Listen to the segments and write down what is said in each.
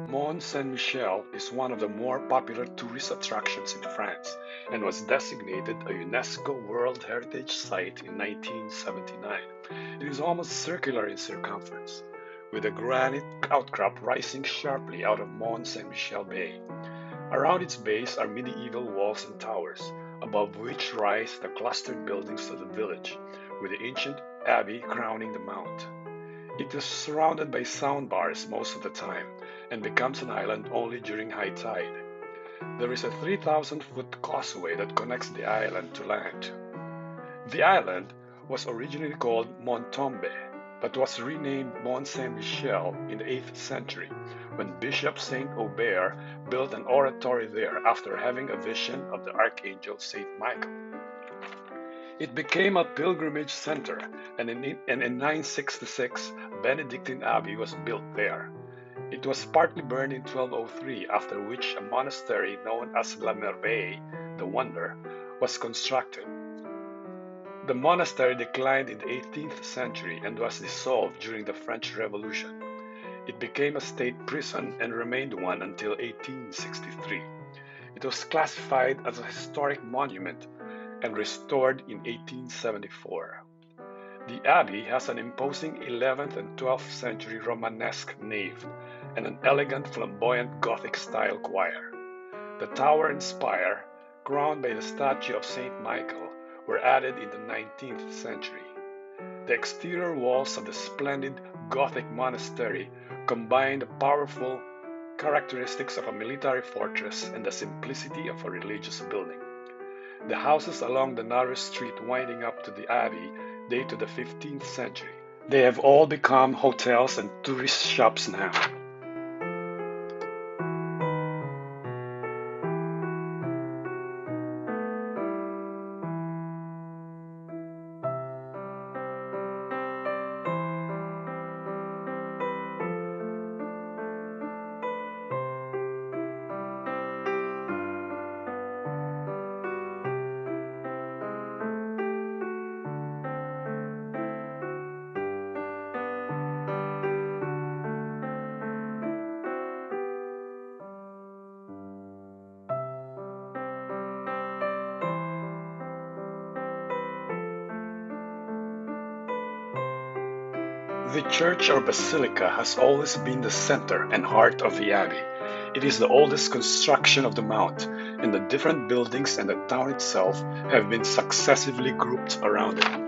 Mont Saint-Michel is one of the more popular tourist attractions in France and was designated a UNESCO World Heritage Site in 1979. It is almost circular in circumference, with a granite outcrop rising sharply out of Mont Saint-Michel May. Around its base are medieval walls and towers, above which rise the clustered buildings of the village, with the ancient abbey crowning the mount. It is surrounded by sandbars most of the time and becomes an island only during high tide. There is a 3,000-foot causeway that connects the island to land. The island was originally called Mont Tombe, but was renamed Mont Saint-Michel in the 8th century when Bishop Saint Aubert built an oratory there after having a vision of the Archangel Saint Michael. It became a pilgrimage center, and in 966 Benedictine Abbey was built there. It was partly burned in 1203, after which a monastery known as La Merveille, the Wonder, was constructed. The monastery declined in the 18th century and was dissolved during the French Revolution. It became a state prison and remained one until 1863. It was classified as a historic monument and restored in 1874. The abbey has an imposing 11th and 12th century Romanesque nave and an elegant flamboyant Gothic-style choir. The tower and spire, crowned by the statue of Saint Michael, were added in the 19th century. The exterior walls of the splendid Gothic monastery combine the powerful characteristics of a military fortress and the simplicity of a religious building. The houses along the narrow street winding up to the abbey date to the 15th century. They have all become hotels and tourist shops now. The church or basilica has always been the center and heart of the abbey. It is the oldest construction of the mount, and the different buildings and the town itself have been successively grouped around it.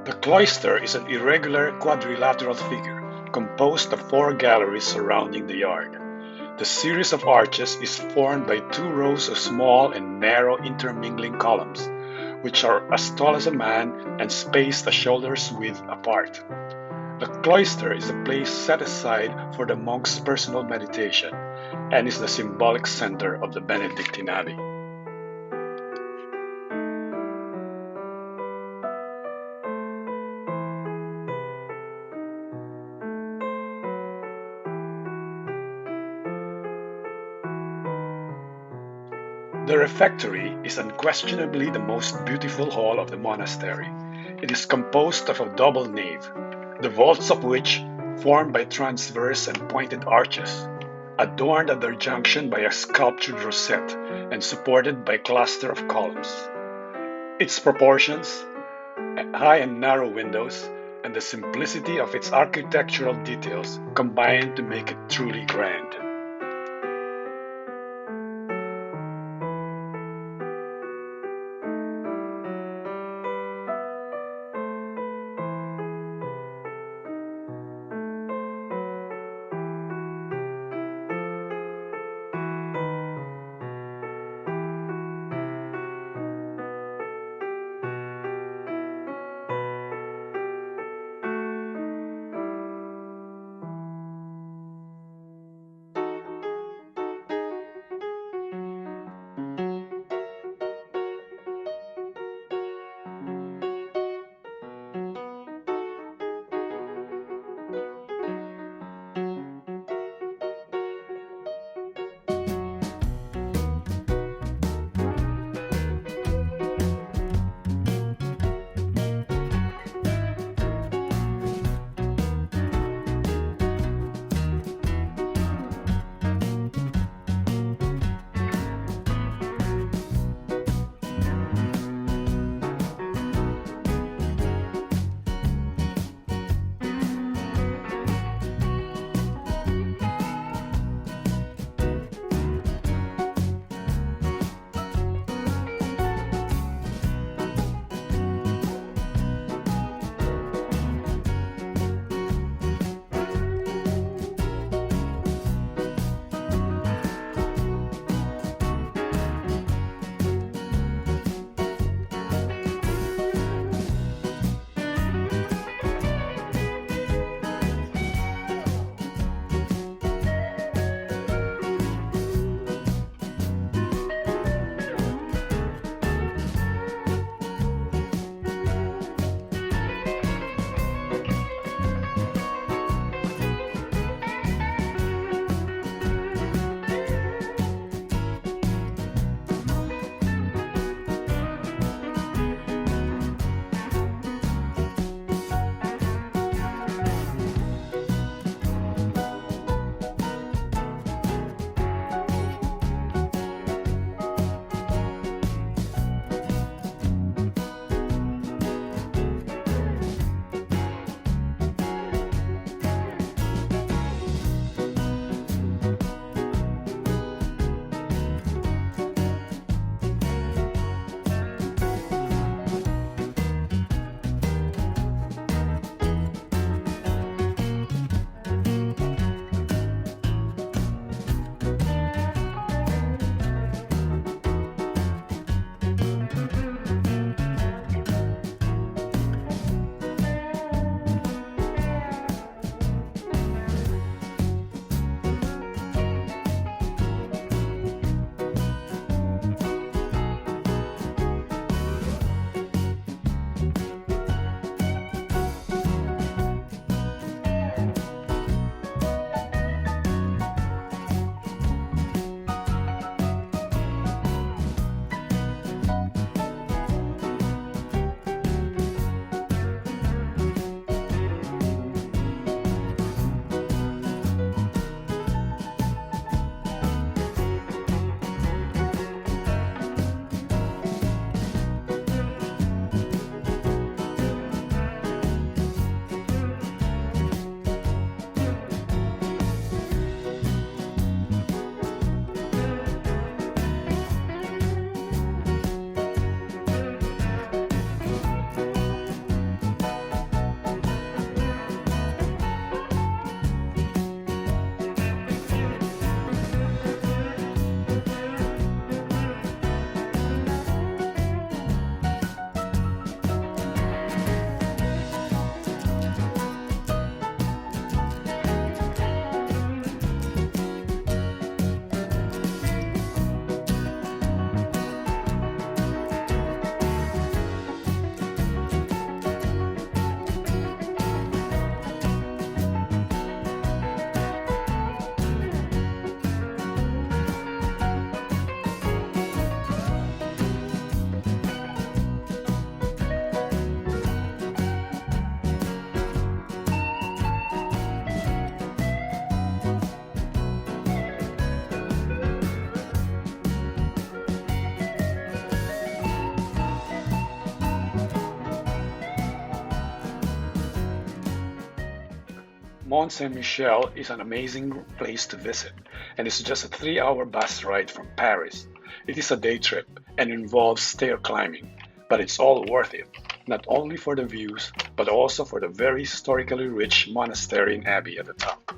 The cloister is an irregular quadrilateral figure composed of four galleries surrounding the yard. The series of arches is formed by two rows of small and narrow intermingling columns, which are as tall as a man and spaced a shoulder's width apart. The cloister is a place set aside for the monk's personal meditation and is the symbolic center of the Benedictine Abbey. The refectory is unquestionably the most beautiful hall of the monastery. It is composed of a double nave, the vaults of which, formed by transverse and pointed arches, adorned at their junction by a sculptured rosette and supported by a cluster of columns. Its proportions, high and narrow windows, and the simplicity of its architectural details combine to make it truly grand. Mont Saint-Michel is an amazing place to visit, and it's just a 3-hour bus ride from Paris. It is a day trip and involves stair climbing, but it's all worth it, not only for the views, but also for the very historically rich monastery and abbey at the top.